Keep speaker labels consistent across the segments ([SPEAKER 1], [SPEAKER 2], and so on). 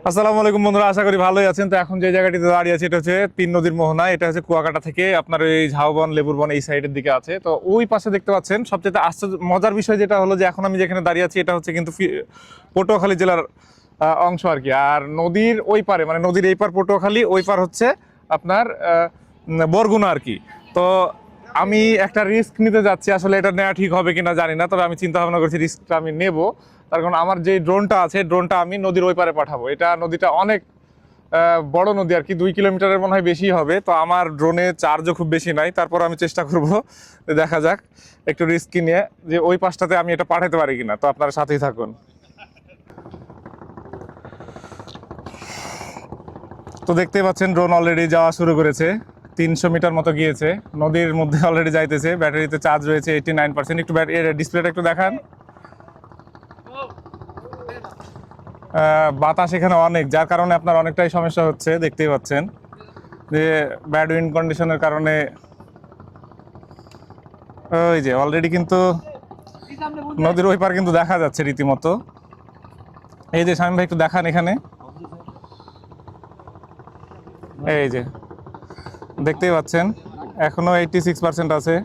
[SPEAKER 1] আসসালামু আলাইকুম বন্ধুরা, আশা করি ভালোই আছেন। তো এখন যে জায়গাটিতে দাঁড়িয়ে আছে এটা হচ্ছে তিন নদীর মোহনা। এটা হচ্ছে কুয়াকাটা থেকে আপনার এই ঝাউবন লেবুরবন এই সাইডের দিকে আছে। তো ওই পাশে দেখতে পাচ্ছেন সবচেয়ে আশ্চর্য মজার বিষয় যেটা হলো যে এখন আমি যেখানে দাঁড়িয়ে আছি এটা হচ্ছে কিন্তু পটুয়াখালী জেলার অংশ আর কি। আর নদীর ওই পারে মানে নদীর এই পার পটুয়াখালী, ওই পার হচ্ছে আপনার বরগুনা আর কি। তো আমি একটা রিস্ক নিতে যাচ্ছি, আসলে এটা নেওয়া ঠিক হবে কিনা জানি না, তবে আমি চিন্তা ভাবনা করছি রিস্কটা আমি নেব। তার কারণ আমার যে ড্রোনটা আছে, ড্রোনটা আমি নদীর ওই পারে পাঠাবো। এটা নদীটা অনেক বড় নদী আর কি, 2 কিলোমিটারের মনে হয় বেশি হবে। তো আমার ড্রোনে চার্জও খুব বেশি নাই, তারপর আমি চেষ্টা করব, দেখা যাক একটু রিস্ক নিয়ে যে ওই পাশটাতে আমি এটা পাঠাতে পারি কিনা। তো আপনারা সাথেই থাকুন। তো দেখতেই পাচ্ছেন ড্রোন অলরেডি যাওয়া শুরু করেছে, 300 মিটার মতো গিয়েছে, নদীর মধ্যে অলরেডি যাইতেছে। ব্যাটারিতে চার্জ রয়েছে 89%। একটু ডিসপ্লেটা একটু দেখান। বাতাস এখানে অনেক, যার কারণে আপনার অনেকটাই সমস্যা হচ্ছে, দেখতেই পাচ্ছেন যে ব্যাড উইন্ড কন্ডিশনের কারণে। ওই যে অলরেডি কিন্তু নদীর ওই পার কিন্তু দেখা যাচ্ছে রীতিমতো। এই যে শামীম ভাই একটু দেখান এখানে, এই যে দেখতেই পাচ্ছেন এখনো 86% আছে।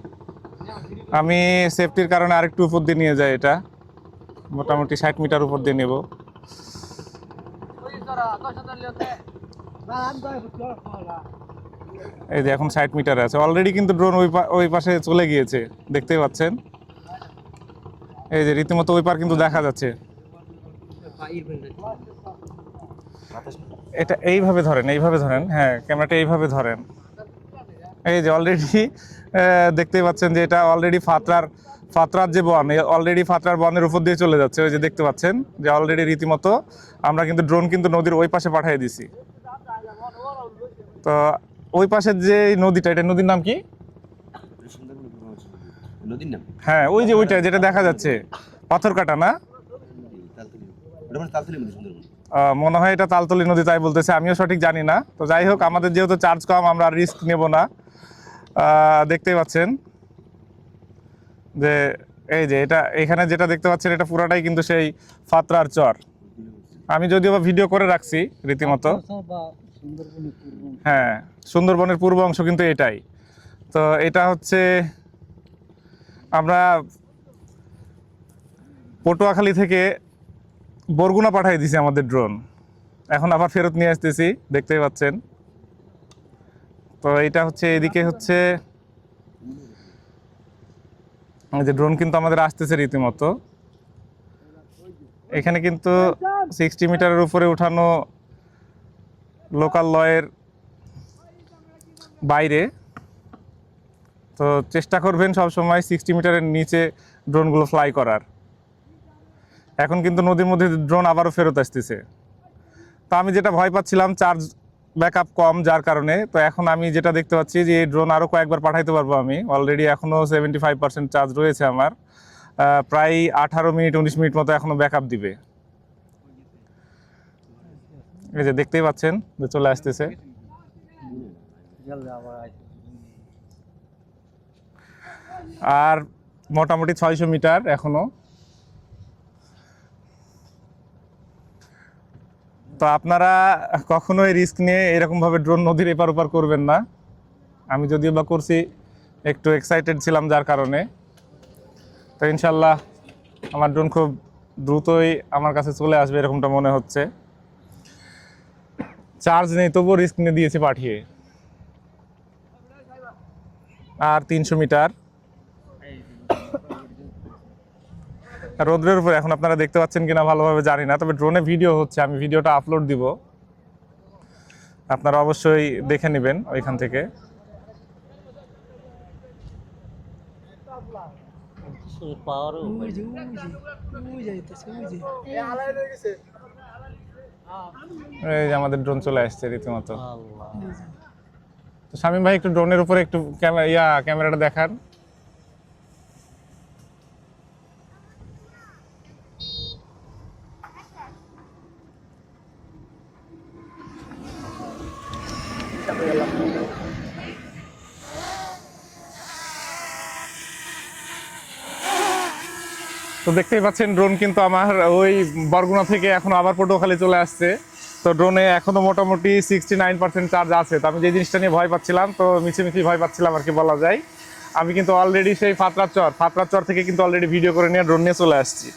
[SPEAKER 1] আমি সেফটির কারণে আরেকটু উপর দিয়ে নিয়ে যাই, এটা মোটামুটি 60 মিটার উপর দিয়ে নেব। এই যে এখন 60 মিটারে আছে, অলরেডি কিন্তু ড্রোন ওই পাশে চলে গিয়েছে, দেখতেই পাচ্ছেন। এই যে রীতিমতো ওই পার কিন্তু দেখা যাচ্ছে। এটা এইভাবে ধরেন, এইভাবে ধরেন, হ্যাঁ ক্যামেরাটা এইভাবে ধরেন। এই যে অলরেডি দেখতেই পাচ্ছেন যে এটা অলরেডি ফাতরার যে বন, অলরেডি ফাতরার বনের উপর দিয়ে চলে যাচ্ছে। ওই যে দেখতে পাচ্ছেন যে অলরেডি রীতিমতো আমরা কিন্তু ড্রোন কিন্তু নদীর ওই পাশে পাঠিয়ে দিছি। তো ওই পাশের যে নদীটা, এটা নদীর নাম কি? হ্যাঁ ওই যে ওইটা যেটা দেখা যাচ্ছে পাথরকাটা না, মনে হয় এটা তালতলি নদী তাই বলতেছে, আমিও সঠিক জানি না। তো যাই হোক, আমাদের যেহেতু চার্জ কম আমরা রিস্ক নেব না। দেখতেই পাচ্ছেন যে এই যে এটা এখানে যেটা দেখতে পাচ্ছেন এটা পুরাটাই কিন্তু সেই ফাতরার চর। আমি যদিও বা ভিডিও করে রাখছি রীতিমতো। হ্যাঁ, সুন্দরবনের পূর্ব অংশ কিন্তু এটাই। তো এটা হচ্ছে আমরা পটুয়াখালী থেকে বরগুনা পাঠিয়ে দিছি আমাদের ড্রোন, এখন আবার ফেরত নিয়ে আসতেছি, দেখতেই পাচ্ছেন। তো এটা হচ্ছে এদিকে হচ্ছে যে ড্রোন কিন্তু আমাদের আসতেছে রীতিমতো। এখানে কিন্তু 60 মিটারের উপরে উঠানো লোকাল লয়ের বাইরে। তো চেষ্টা করবেন সব সময় 60 মিটারের নিচে ড্রোনগুলো ফ্লাই করার। এখন কিন্তু নদীর মধ্যে ড্রোন আবারও ফেরত আসতেছে। তো আমি যেটা ভয় পাচ্ছিলাম চার্জ ব্যাকআপ কম, যার কারণে। তো এখন আমি যেটা দেখতে পাচ্ছি যে এই ড্রোন আরও কয়েকবার পাঠাইতে পারবো আমি। অলরেডি এখনও 75% চার্জ রয়েছে আমার, প্রায় 18 মিনিট 19 মিনিট মতো এখনও ব্যাকআপ দিবে। এই যে দেখতেই পাচ্ছেন যে চলে আসতেছে। আর মোটামুটি 600 মিটার এখনো। তো আপনারা কখনোই রিস্ক নিয়ে এরকমভাবে ড্রোন নদীর এপার ওপার করবেন না। আমি যদিও বা করছি, একটু এক্সাইটেড ছিলাম যার কারণে। তো ইনশাল্লাহ আমার ড্রোন খুব দ্রুতই আমার কাছে চলে আসবে এরকমটা মনে হচ্ছে। চার্জ নেই তবুও রিস্ক নিয়ে দিয়েছি পাঠিয়ে। আর 300 মিটার রোদ্রের উপর। এখন আপনারা দেখতে পাচ্ছেন কিনা ভালোভাবে জানি না, তবে ড্রোনে ভিডিও হচ্ছে, আমি ভিডিওটা আপলোড দিব, আপনারা অবশ্যই দেখে নেবেন ওইখান থেকে। এই যে আমাদের ড্রোন চলে আসছে রীতিমতো। তো শামীম ভাই একটু ড্রোনের উপরে একটু ক্যামেরাটা দেখান। তো তো দেখতেই পাচ্ছেন ড্রোন কিন্তু আমার ওই বরগুনা থেকে এখন আবার পটুয়াখালী চলে আসছে। তো ড্রোনে এখনো মোটামুটি 69% চার্জ আছে। তো আমি যে জিনিসটা নিয়ে ভয় পাচ্ছিলাম, তো মিছিমিছি ভয় পাচ্ছিলাম আর কি বলা যায়, আমি কিন্তু অলরেডি সেই ফাতরাচর থেকে কিন্তু অলরেডি ভিডিও করে নিয়ে ড্রোন নিয়ে চলে আসছি।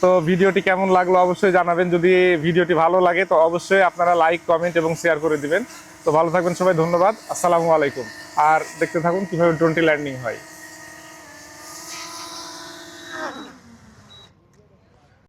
[SPEAKER 1] তো ভিডিওটি কেমন লাগলো অবশ্যই জানাবেন। যদি ভিডিওটি ভালো লাগে তো অবশ্যই আপনারা লাইক, কমেন্ট এবং শেয়ার করে দিবেন। তো ভালো থাকবেন সবাই, ধন্যবাদ, আসসালামু আলাইকুম। আর দেখতে থাকুন কিভাবে ড্রোনটি ল্যান্ডিং হয়।